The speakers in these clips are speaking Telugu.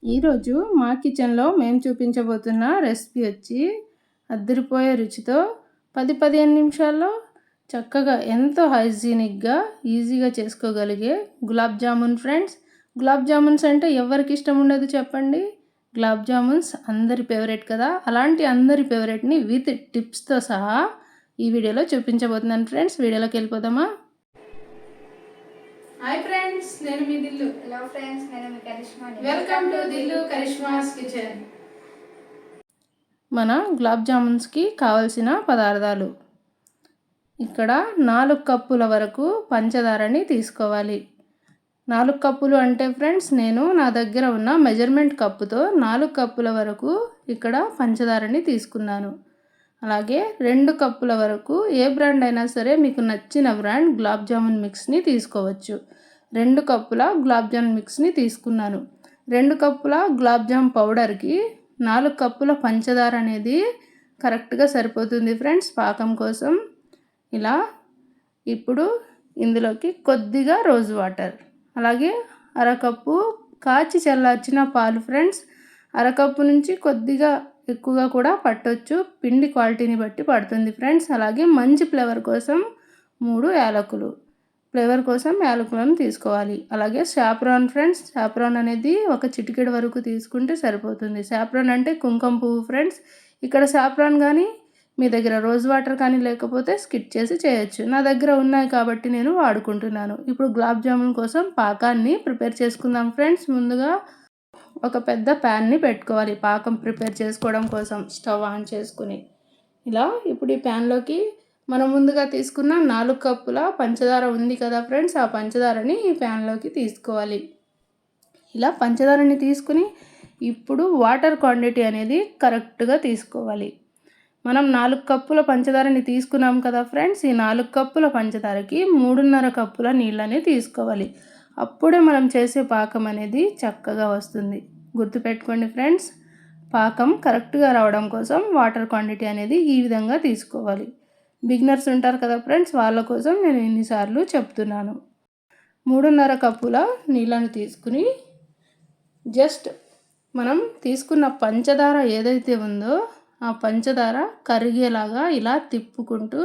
ఈరోజు మా కిచెన్లో మేము చూపించబోతున్న రెసిపీ వచ్చి అద్దరిపోయే రుచితో 10-15 నిమిషాల్లో చక్కగా ఎంతో హైజీనిక్గా ఈజీగా చేసుకోగలిగే గులాబ్ జామున్ ఫ్రెండ్స్. గులాబ్ జామున్స్ అంటే ఎవరికి ఇష్టం ఉండదు చెప్పండి. గులాబ్ జామున్స్ అందరి ఫేవరెట్ కదా. అలాంటి అందరి ఫేవరెట్ని విత్ టిప్స్తో సహా ఈ వీడియోలో చూపించబోతున్నాను ఫ్రెండ్స్. వీడియోలోకి వెళ్ళిపోదామా? హాయ్ ఫ్రెండ్స్, నేను మీ దిల్లు. హలో ఫ్రెండ్స్, నేను మీ Karishma. Welcome to Dillu Karishma's kitchen. మన గులాబ్ జామున్స్కి కావలసిన పదార్థాలు: ఇక్కడ 4 కప్పుల వరకు పంచదారని తీసుకోవాలి. 4 కప్పులు అంటే ఫ్రెండ్స్, నేను నా దగ్గర ఉన్న మెజర్మెంట్ కప్పుతో 4 కప్పుల వరకు ఇక్కడ పంచదారని తీసుకున్నాను. అలాగే 2 కప్పుల వరకు ఏ బ్రాండ్ అయినా సరే మీకు నచ్చిన బ్రాండ్ గులాబ్ జామున్ మిక్స్ని తీసుకోవచ్చు. 2 కప్పుల గులాబ్ జామున్ మిక్స్ని తీసుకున్నాను. 2 కప్పుల గులాబ్ జామ్ పౌడర్కి 4 కప్పుల పంచదార అనేది కరెక్ట్గా సరిపోతుంది ఫ్రెండ్స్ పాకం కోసం. ఇలా ఇప్పుడు ఇందులోకి కొద్దిగా రోజ్ వాటర్, అలాగే అరకప్పు కాచి చల్లార్చిన పాలు ఫ్రెండ్స్. అరకప్పు నుంచి కొద్దిగా ఎక్కువగా కూడా పట్టొచ్చు, పిండి క్వాలిటీని బట్టి పడుతుంది ఫ్రెండ్స్. అలాగే మంచి ఫ్లేవర్ కోసం 3 యాలకులు, ఫ్లేవర్ కోసం యాలకులను తీసుకోవాలి. అలాగే సాఫ్రాన్ ఫ్రెండ్స్, సాఫ్రాన్ అనేది ఒక చిటికెడు వరకు తీసుకుంటే సరిపోతుంది. సాఫ్రాన్ అంటే కుంకుమ పువ్వు ఫ్రెండ్స్. ఇక్కడ సాఫ్రాన్ కానీ మీ దగ్గర రోజ్ వాటర్ కానీ లేకపోతే స్కిప్ చేసి చేయొచ్చు. నా దగ్గర ఉన్నాయి కాబట్టి నేను వాడుకుంటున్నాను. ఇప్పుడు గులాబ్ జామున్ కోసం పాకాన్ని ప్రిపేర్ చేసుకుందాం ఫ్రెండ్స్. ముందుగా ఒక పెద్ద ప్యాన్ని పెట్టుకోవాలి పాకం ప్రిపేర్ చేసుకోవడం కోసం. స్టవ్ ఆన్ చేసుకుని ఇలా ఇప్పుడు ఈ ప్యాన్లోకి మనం ముందుగా తీసుకున్న 4 కప్పుల పంచదార ఉంది కదా ఫ్రెండ్స్, ఆ పంచదారని ఈ ప్యాన్లోకి తీసుకోవాలి. ఇలా పంచదారని తీసుకుని ఇప్పుడు వాటర్ క్వాంటిటీ అనేది కరెక్ట్గా తీసుకోవాలి. మనం 4 కప్పుల పంచదారని తీసుకున్నాం కదా ఫ్రెండ్స్, ఈ 4 కప్పుల పంచదారకి 3.5 కప్పుల నీళ్ళని తీసుకోవాలి. అప్పుడే మనం చేసే పాకం అనేది చక్కగా వస్తుంది. గుర్తుపెట్టుకోండి ఫ్రెండ్స్, పాకం కరెక్ట్గా రావడం కోసం వాటర్ క్వాంటిటీ అనేది ఈ విధంగా తీసుకోవాలి. బిగినర్స్ ఉంటారు కదా ఫ్రెండ్స్, వాళ్ళ కోసం నేను ఎన్నిసార్లు చెప్తున్నాను. 3.5 కప్పుల నీళ్ళను తీసుకుని జస్ట్ మనం తీసుకున్న పంచదార ఏదైతే ఉందో ఆ పంచదార కరిగేలాగా ఇలా తిప్పుకుంటూ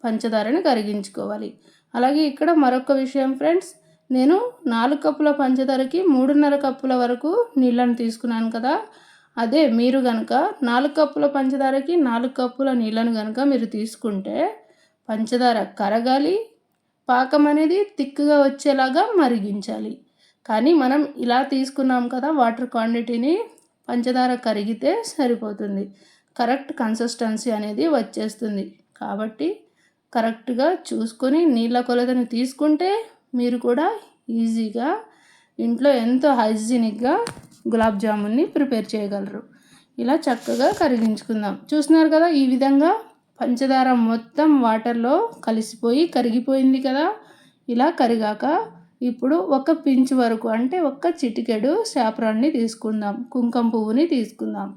పంచదారని కరిగించుకోవాలి. అలాగే ఇక్కడ మరొక విషయం ఫ్రెండ్స్, నేను 4 కప్పుల పంచదారకి 3.5 కప్పుల వరకు నీళ్ళను తీసుకున్నాను కదా. అదే మీరు కనుక 4 కప్పుల పంచదారకి 4 కప్పుల నీళ్ళను కనుక మీరు తీసుకుంటే పంచదార కరగాలి, పాకం అనేది తిక్కుగా వచ్చేలాగా మరిగించాలి. కానీ మనం ఇలా తీసుకున్నాం కదా వాటర్ క్వాంటిటీని, పంచదార కరిగితే సరిపోతుంది, కరెక్ట్ కన్సిస్టెన్సీ అనేది వచ్చేస్తుంది. కాబట్టి కరెక్ట్గా చూసుకొని నీళ్ళ కొలతని తీసుకుంటే మీరు కూడా ఈజీగా ఇంట్లో ఎంతో హైజీనిక్గా గులాబ్ జామున్ని ప్రిపేర్ చేయగలరు. ఇలా చక్కగా కరిగించుకుందాం. చూస్తున్నారు కదా, ఈ విధంగా పంచదార మొత్తం వాటర్లో కలిసిపోయి కరిగిపోయింది కదా. ఇలా కరిగాక ఇప్పుడు ఒక పించ్ వరకు అంటే ఒక చిటికెడు సాఫ్రాన్ని తీసుకుందాం, కుంకుమ పువ్వుని తీసుకుందాం.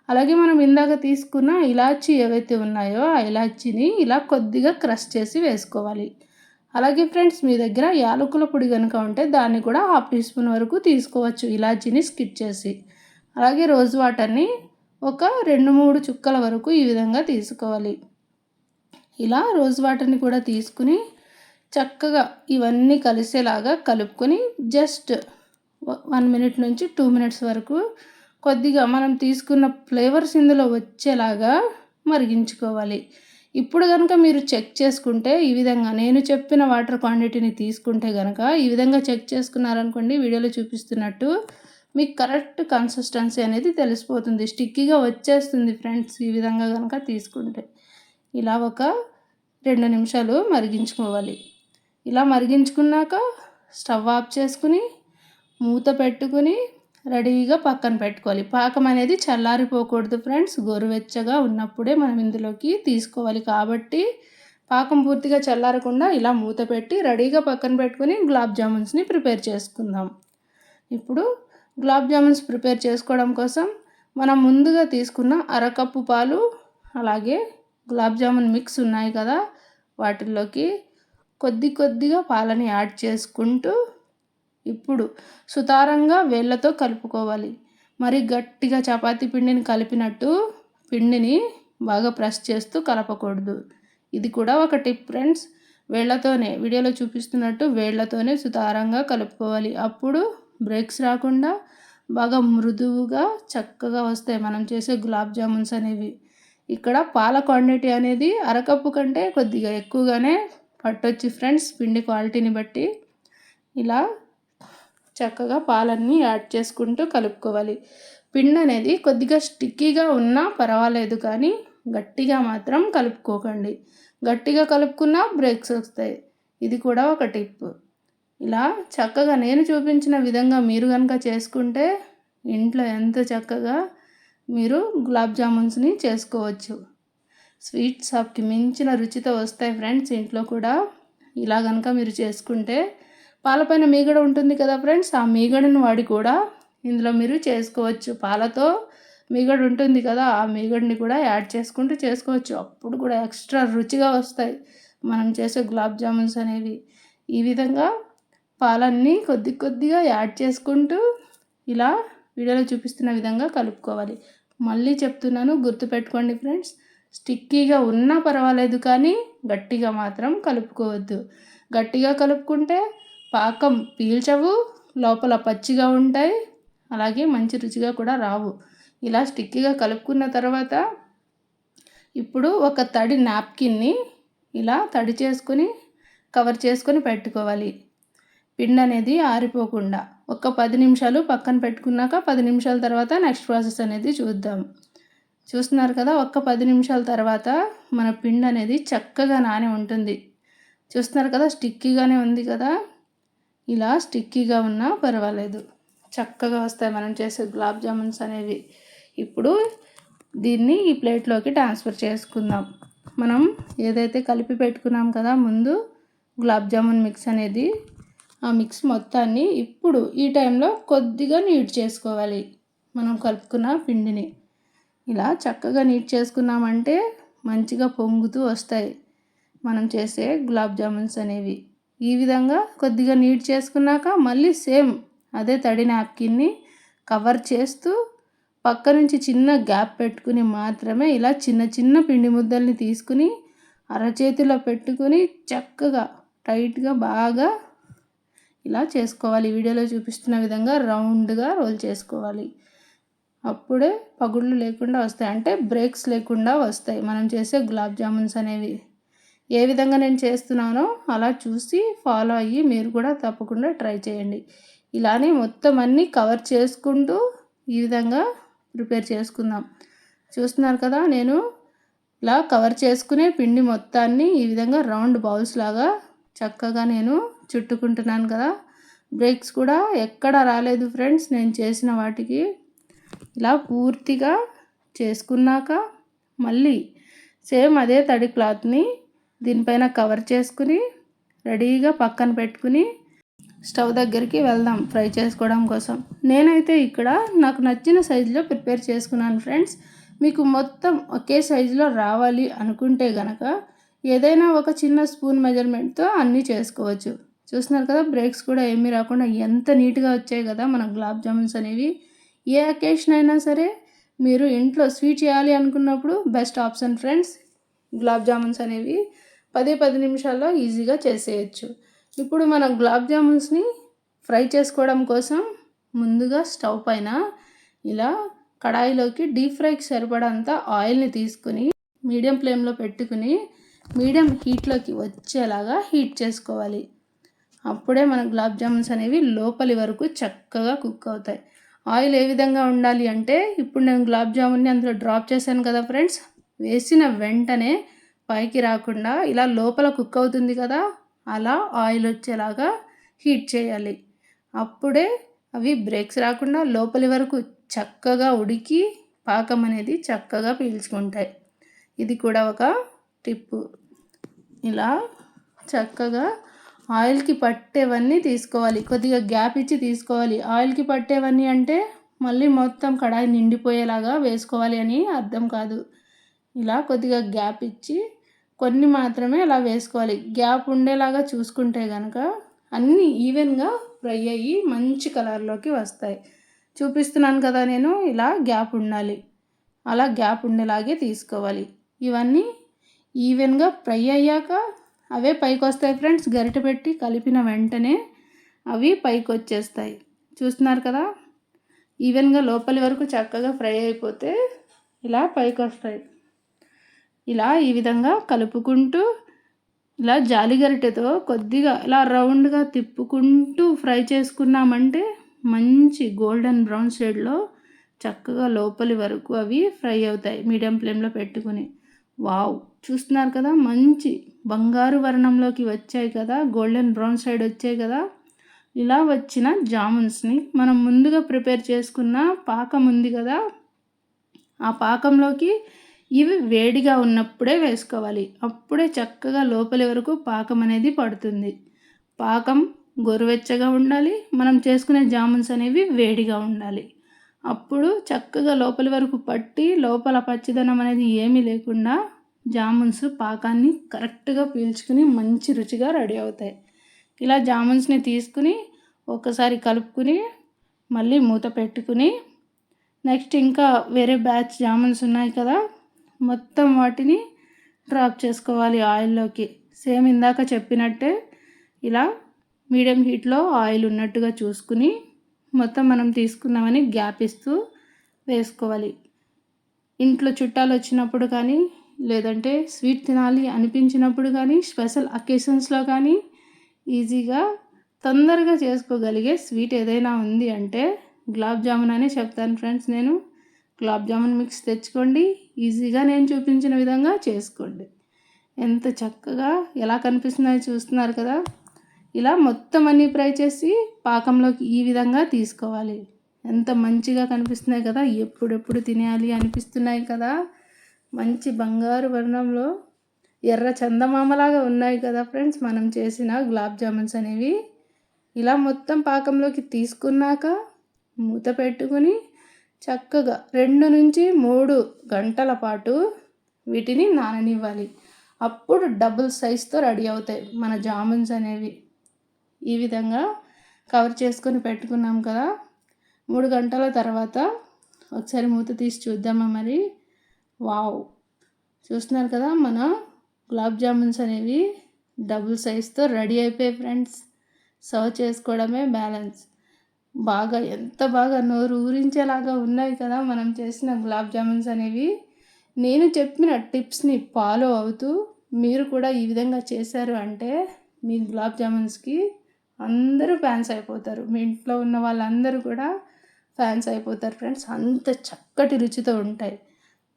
అలాగే మనం ఇందాక తీసుకున్న ఇలాచీ ఏవైతే ఉన్నాయో ఆ ఇలాచీని ఇలా కొద్దిగా క్రష్ చేసి వేసుకోవాలి. అలాగే ఫ్రెండ్స్, మీ దగ్గర యాలకుల పొడి కనుక ఉంటే దాన్ని కూడా 1/2 టీ స్పూన్ వరకు తీసుకోవచ్చు, ఇలాచీని స్కిప్ చేసి. అలాగే రోజ్ వాటర్ని ఒక 2-3 చుక్కల వరకు ఈ విధంగా తీసుకోవాలి. ఇలా రోజ్ వాటర్ని కూడా తీసుకుని చక్కగా ఇవన్నీ కలిసేలాగా కలుపుకొని జస్ట్ 1 మినిట్ నుంచి 2 మినిట్స్ వరకు కొద్దిగా మనం తీసుకున్న ఫ్లేవర్స్ ఇందులో వచ్చేలాగా మరిగించుకోవాలి. ఇప్పుడు కనుక మీరు చెక్ చేసుకుంటే ఈ విధంగా నేను చెప్పిన వాటర్ క్వాంటిటీని తీసుకుంటే కనుక ఈ విధంగా చెక్ చేసుకున్నారనుకోండి, వీడియోలో చూపిస్తున్నట్టు మీకు కరెక్ట్ కన్సిస్టెన్సీ అనేది తెలిసిపోతుంది, స్టిక్కీగా వచ్చేస్తుంది ఫ్రెండ్స్. ఈ విధంగా కనుక తీసుకుంటే ఇలా ఒక 2 నిమిషాలు మరిగించుకోవాలి. ఇలా మరిగించుకున్నాక స్టవ్ ఆఫ్ చేసుకుని మూత పెట్టుకుని రెడీగా పక్కన పెట్టుకోవాలి. పాకం అనేది చల్లారిపోకూడదు ఫ్రెండ్స్, గోరువెచ్చగా ఉన్నప్పుడే మనం ఇందులోకి తీసుకోవాలి. కాబట్టి పాకం పూర్తిగా చల్లారకుండా ఇలా మూత పెట్టి రెడీగా పక్కన పెట్టుకుని గులాబ్ జామున్స్ని ప్రిపేర్ చేసుకుందాం. ఇప్పుడు గులాబ్ జామున్స్ ప్రిపేర్ చేసుకోవడం కోసం మనం ముందుగా తీసుకున్న అరకప్పు పాలు, అలాగే గులాబ్ జామున్ మిక్స్ ఉన్నాయి కదా, వాటిల్లోకి కొద్దిగా పాలని యాడ్ చేసుకుంటూ ఇప్పుడు సుతారంగా వేళ్ళతో కలుపుకోవాలి. మరి గట్టిగా చపాతీ పిండిని కలిపినట్టు పిండిని బాగా ప్రెస్ చేస్తూ కలపకూడదు. ఇది కూడా ఒక టిప్ ఫ్రెండ్స్. వేళ్ళతోనే వీడియోలో చూపిస్తున్నట్టు వేళ్ళతోనే సుతారంగా కలుపుకోవాలి. అప్పుడు బ్రేక్స్ రాకుండా బాగా మృదువుగా చక్కగా వస్తాయి మనం చేసే గులాబ్ జామున్స్ అనేవి. ఇక్కడ పాల క్వాంటిటీ అనేది అరకప్పు కంటే కొద్దిగా ఎక్కువగానే పట్టొచ్చు ఫ్రెండ్స్, పిండి క్వాలిటీని బట్టి. ఇలా చక్కగా పాలన్నీ యాడ్ చేసుకుంటూ కలుపుకోవాలి. పిండి అనేది కొద్దిగా స్టిక్కీగా ఉన్నా పర్వాలేదు, కానీ గట్టిగా మాత్రం కలుపుకోకండి. గట్టిగా కలుపుకున్నా బ్రేక్స్ వస్తాయి. ఇది కూడా ఒక టిప్. ఇలా చక్కగా నేను చూపించిన విధంగా మీరు కనుక చేసుకుంటే ఇంట్లో ఎంత చక్కగా మీరు గులాబ్ జామున్స్ని చేసుకోవచ్చు. స్వీట్ షాప్కి మించిన రుచితో వస్తాయి ఫ్రెండ్స్ ఇంట్లో కూడా. ఇలా కనుక మీరు చేసుకుంటే పాలపైన మీగడ ఉంటుంది కదా ఫ్రెండ్స్, ఆ మీగడను వాడి కూడా ఇందులో మీరు చేసుకోవచ్చు. పాలతో మీగడ ఉంటుంది కదా, ఆ మీగడని కూడా యాడ్ చేసుకుంటూ చేసుకోవచ్చు. అప్పుడు కూడా ఎక్స్ట్రా రుచిగా వస్తాయి మనం చేసే గులాబ్ జామున్స్ అనేవి. ఈ విధంగా పాలన్నీ కొద్ది కొద్దిగా యాడ్ చేసుకుంటూ ఇలా వీడియోలో చూపిస్తున్న విధంగా కలుపుకోవాలి. మళ్ళీ చెప్తున్నాను, గుర్తుపెట్టుకోండి ఫ్రెండ్స్. స్టిక్కీగా ఉన్నా పర్వాలేదు, కానీ గట్టిగా మాత్రం కలుపుకోవద్దు. గట్టిగా కలుపుకుంటే పాకం పీల్చవు, లోపల పచ్చిగా ఉంటాయి, అలాగే మంచి రుచిగా కూడా రావు. ఇలా స్టిక్కీగా కలుపుకున్న తర్వాత ఇప్పుడు ఒక తడి నాప్కిన్ని ఇలా తడి చేసుకొని కవర్ చేసుకొని పెట్టుకోవాలి. పిండి అనేది ఆరిపోకుండా ఒక 10 నిమిషాలు పక్కన పెట్టుకున్నాక 10 నిమిషాల తర్వాత నెక్స్ట్ ప్రాసెస్ అనేది చూద్దాం. చూస్తున్నారు కదా, ఒక్క 10 నిమిషాల తర్వాత మన పిండి అనేది చక్కగా నాని ఉంటుంది. చూస్తున్నారు కదా, స్టిక్కీగానే ఉంది కదా. ఇలా స్టిక్కీగా ఉన్నా పర్వాలేదు, చక్కగా వస్తాయి మనం చేసే గులాబ్ జామున్స్ అనేవి. ఇప్పుడు దీన్ని ఈ ప్లేట్లోకి ట్రాన్స్ఫర్ చేసుకుందాం. మనం ఏదైతే కలిపి పెట్టుకున్నాం కదా ముందు గులాబ్ జామున్ మిక్స్ అనేది, ఆ మిక్స్ మొత్తాన్ని ఇప్పుడు ఈ టైంలో కొద్దిగా నీట్ చేసుకోవాలి. మనం కలుపుకున్న పిండిని ఇలా చక్కగా నీట్ చేసుకున్నామంటే మంచిగా పొంగుతూ వస్తాయి మనం చేసే గులాబ్ జామున్స్ అనేవి. ఈ విధంగా కొద్దిగా నీట్ చేసుకున్నాక మళ్ళీ సేమ్ అదే తడి నాప్కిన్ని కవర్ చేస్తూ పక్క నుంచి చిన్న గ్యాప్ పెట్టుకుని మాత్రమే ఇలా చిన్న చిన్న పిండి ముద్దల్ని తీసుకుని అరచేతిలో పెట్టుకుని చక్కగా టైట్గా బాగా ఇలా చేసుకోవాలి. వీడియోలో చూపిస్తున్న విధంగా రౌండ్గా రోల్ చేసుకోవాలి. అప్పుడే పగుళ్ళు లేకుండా వస్తాయి, అంటే బ్రేక్స్ లేకుండా వస్తాయి మనం చేసే గులాబ్ జామున్స్ అనేవి. ఏ విధంగా నేను చేస్తున్నానో అలా చూసి ఫాలో అయ్యి మీరు కూడా తప్పకుండా ట్రై చేయండి. ఇలానే మొత్తం అన్నీ కవర్ చేసుకుంటూ ఈ విధంగా ప్రిపేర్ చేసుకుందాం. చూస్తున్నారు కదా, నేను ఇలా కవర్ చేసుకునే పిండి మొత్తాన్ని ఈ విధంగా రౌండ్ బౌల్స్ లాగా చక్కగా నేను చుట్టుకుంటున్నాను కదా. బ్రేక్స్ కూడా ఎక్కడ రాలేదు ఫ్రెండ్స్ నేను చేసిన వాటికి. ఇలా పూర్తిగా చేసుకున్నాక మళ్ళీ సేమ్ అదే తడి క్లాత్ని దీనిపైన కవర్ చేసుకుని రెడీగా పక్కన పెట్టుకుని స్టవ్ దగ్గరికి వెళ్దాం ఫ్రై చేసుకోవడం కోసం. నేనైతే ఇక్కడ నాకు నచ్చిన సైజులో ప్రిపేర్ చేసుకున్నాను ఫ్రెండ్స్. మీకు మొత్తం ఒకే సైజులో రావాలి అనుకుంటే గనక ఏదైనా ఒక చిన్న స్పూన్ మెజర్మెంట్తో అన్నీ చేసుకోవచ్చు. చూస్తున్నారు కదా, బ్రేక్స్ కూడా ఏమీ రాకుండా ఎంత నీట్గా వచ్చాయి కదా మన గులాబ్ జామున్స్ అనేవి. ఏ అకేషన్ అయినా సరే మీరు ఇంట్లో స్వీట్ చేయాలి అనుకున్నప్పుడు best option friends. Gulab jamuns అనేవి 10 నిమిషాల్లో ఈజీగా చేసేయచ్చు. ఇప్పుడు మన గులాబ్ జామున్స్ని ఫ్రై చేసుకోవడం కోసం ముందుగా స్టవ్ పైన ఇలా కడాయిలోకి డీప్ ఫ్రైకి సరిపడంత ఆయిల్ని తీసుకుని మీడియం ఫ్లేమ్లో పెట్టుకుని మీడియం హీట్లోకి వచ్చేలాగా హీట్ చేసుకోవాలి. అప్పుడే మన గులాబ్ జామున్స్ అనేవి లోపలి వరకు చక్కగా కుక్ అవుతాయి. ఆయిల్ ఏ విధంగా ఉండాలి అంటే, ఇప్పుడు నేను గులాబ్ జామున్ని అందులో డ్రాప్ చేశాను కదా ఫ్రెండ్స్, వేసిన వెంటనే పైకి రాకుండా ఇలా లోపల కుక్ అవుతుంది కదా, అలా ఆయిల్ వచ్చేలాగా హీట్ చేయాలి. అప్పుడే అవి బ్రేక్స్ రాకుండా లోపలి వరకు చక్కగా ఉడికి పాకం అనేది చక్కగా పీల్చుకుంటాయి. ఇది కూడా ఒక టిప్పు. ఇలా చక్కగా ఆయిల్కి పట్టేవన్నీ తీసుకోవాలి, కొద్దిగా గ్యాప్ ఇచ్చి తీసుకోవాలి. ఆయిల్కి పట్టేవన్నీ అంటే మళ్ళీ మొత్తం కడాయి నిండిపోయేలాగా వేసుకోవాలి అని అర్థం కాదు. ఇలా కొద్దిగా గ్యాప్ ఇచ్చి కొన్ని మాత్రమే అలా వేసుకోవాలి. గ్యాప్ ఉండేలాగా చూసుకుంటే కనుక అన్నీ ఈవెన్గా ఫ్రై అయ్యి మంచి కలర్లోకి వస్తాయి. చూపిస్తున్నాను కదా నేను, ఇలా గ్యాప్ ఉండాలి. అలా గ్యాప్ ఉండేలాగే తీసుకోవాలి. ఇవన్నీ ఈవెన్గా ఫ్రై అయ్యాక అవే పైకి వస్తాయి ఫ్రెండ్స్. గరిట పెట్టి కలిపిన వెంటనే అవి పైకి వచ్చేస్తాయి. చూస్తున్నారు కదా, ఈవెన్గా లోపలి వరకు చక్కగా ఫ్రై అయిపోతే ఇలా పైకి వస్తాయి. ఇలా ఈ విధంగా కలుపుకుంటూ ఇలా జాలి గరిటెతో కొద్దిగా ఇలా రౌండ్గా తిప్పుకుంటూ ఫ్రై చేసుకున్నామంటే మంచి గోల్డెన్ బ్రౌన్ షేడ్లో చక్కగా లోపలి వరకు అవి ఫ్రై అవుతాయి. మీడియం ఫ్లేమ్లో పెట్టుకుని. వావ్, చూస్తున్నారు కదా, మంచి బంగారు వర్ణంలోకి వచ్చాయి కదా, గోల్డెన్ బ్రౌన్ సైడ్ వచ్చాయి కదా. ఇలా వచ్చిన జామున్స్ని మనం ముందుగా ప్రిపేర్ చేసుకున్న పాకం ఉంది కదా, ఆ పాకంలోకి ఇవి వేడిగా ఉన్నప్పుడే వేసుకోవాలి. అప్పుడే చక్కగా లోపలి వరకు పాకం అనేది పడుతుంది. పాకం గోరువెచ్చగా ఉండాలి, మనం చేసుకునే జామున్స్ అనేవి వేడిగా ఉండాలి. అప్పుడు చక్కగా లోపలి వరకు పట్టి లోపల పచ్చిదనం అనేది ఏమీ లేకుండా జామున్స్ పాకాన్ని కరెక్ట్గా పీల్చుకుని మంచి రుచిగా రెడీ అవుతాయి. ఇలా జామున్స్ని తీసుకుని ఒకసారి కలుపుకుని మళ్ళీ మూత పెట్టుకుని నెక్స్ట్ ఇంకా వేరే బ్యాచ్ జామున్స్ ఉన్నాయి కదా, మొత్తం వాటిని డ్రాప్ చేసుకోవాలి ఆయిల్లోకి. సేమ్ ఇందాక చెప్పినట్టే ఇలా మీడియం హీట్లో ఆయిల్ ఉన్నట్టుగా చూసుకుని మొత్తం మనం తీసుకున్నామని గ్యాప్ ఇస్తూ వేసుకోవాలి. ఇంట్లో చుట్టాలు వచ్చినప్పుడు కానీ, లేదంటే స్వీట్ తినాలి అనిపించినప్పుడు కానీ, స్పెషల్ అకేషన్స్లో కానీ ఈజీగా తొందరగా చేసుకోగలిగే స్వీట్ ఏదైనా ఉంది అంటే గులాబ్ జామున్ అనే చెప్తాను ఫ్రెండ్స్. నేను గులాబ్ జామున్ మిక్స్ తెచ్చుకోండి, ఈజీగా నేను చూపించిన విధంగా చేసుకోండి. ఎంత చక్కగా ఎలా కనిపిస్తున్నాయో చూస్తున్నారు కదా. ఇలా మొత్తం అన్నీ ఫ్రై చేసి పాకంలోకి ఈ విధంగా తీసుకోవాలి. ఎంత మంచిగా కనిపిస్తున్నాయి కదా, ఎప్పుడెప్పుడు తినేయాలి అనిపిస్తున్నాయి కదా. మంచి బంగారు వర్ణంలో ఎర్ర చందమామలాగా ఉన్నాయి కదా ఫ్రెండ్స్ మనం చేసిన గులాబ్ జామున్స్ అనేవి. ఇలా మొత్తం పాకంలోకి తీసుకున్నాక మూత పెట్టుకుని చక్కగా 2 నుంచి 3 గంటల పాటు వీటిని నాననివ్వాలి. అప్పుడు డబుల్ సైజ్తో రెడీ అవుతాయి మన జామున్స్ అనేవి. ఈ విధంగా కవర్ చేసుకొని పెట్టుకున్నాం కదా. 3 గంటల తర్వాత ఒకసారి మూత తీసి చూద్దామా మరి. వావ్, చూస్తున్నారు కదా, మన గులాబ్ జామున్స్ అనేవి డబుల్ సైజ్తో రెడీ అయిపోయాయి ఫ్రెండ్స్. సర్వ్ చేసుకోవడమే బ్యాలెన్స్. బాగా ఎంత బాగా నోరు ఊరించేలాగా ఉన్నాయి కదా మనం చేసిన గులాబ్ జామున్స్ అనేవి. నేను చెప్పిన టిప్స్ని ఫాలో అవుతూ మీరు కూడా ఈ విధంగా చేశారు అంటే మీ గులాబ్ జామున్స్కి అందరూ ఫ్యాన్స్ అయిపోతారు. మీ ఇంట్లో ఉన్న వాళ్ళందరూ కూడా ఫ్యాన్స్ అయిపోతారు ఫ్రెండ్స్. అంత చక్కటి రుచితో ఉంటాయి.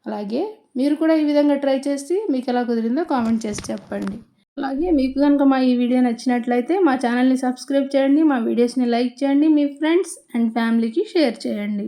అలాగే మీరు కూడా ఈ విధంగా ట్రై చేసి మీకు ఎలా కుదిరిందో కామెంట్ చేసి చెప్పండి. అలాగే మీకు కనుక మా ఈ వీడియో నచ్చినట్లయితే మా ఛానల్ని సబ్స్క్రైబ్ చేయండి, మా వీడియోస్ని లైక్ చేయండి, మీ ఫ్రెండ్స్ అండ్ ఫ్యామిలీకి షేర్ చేయండి.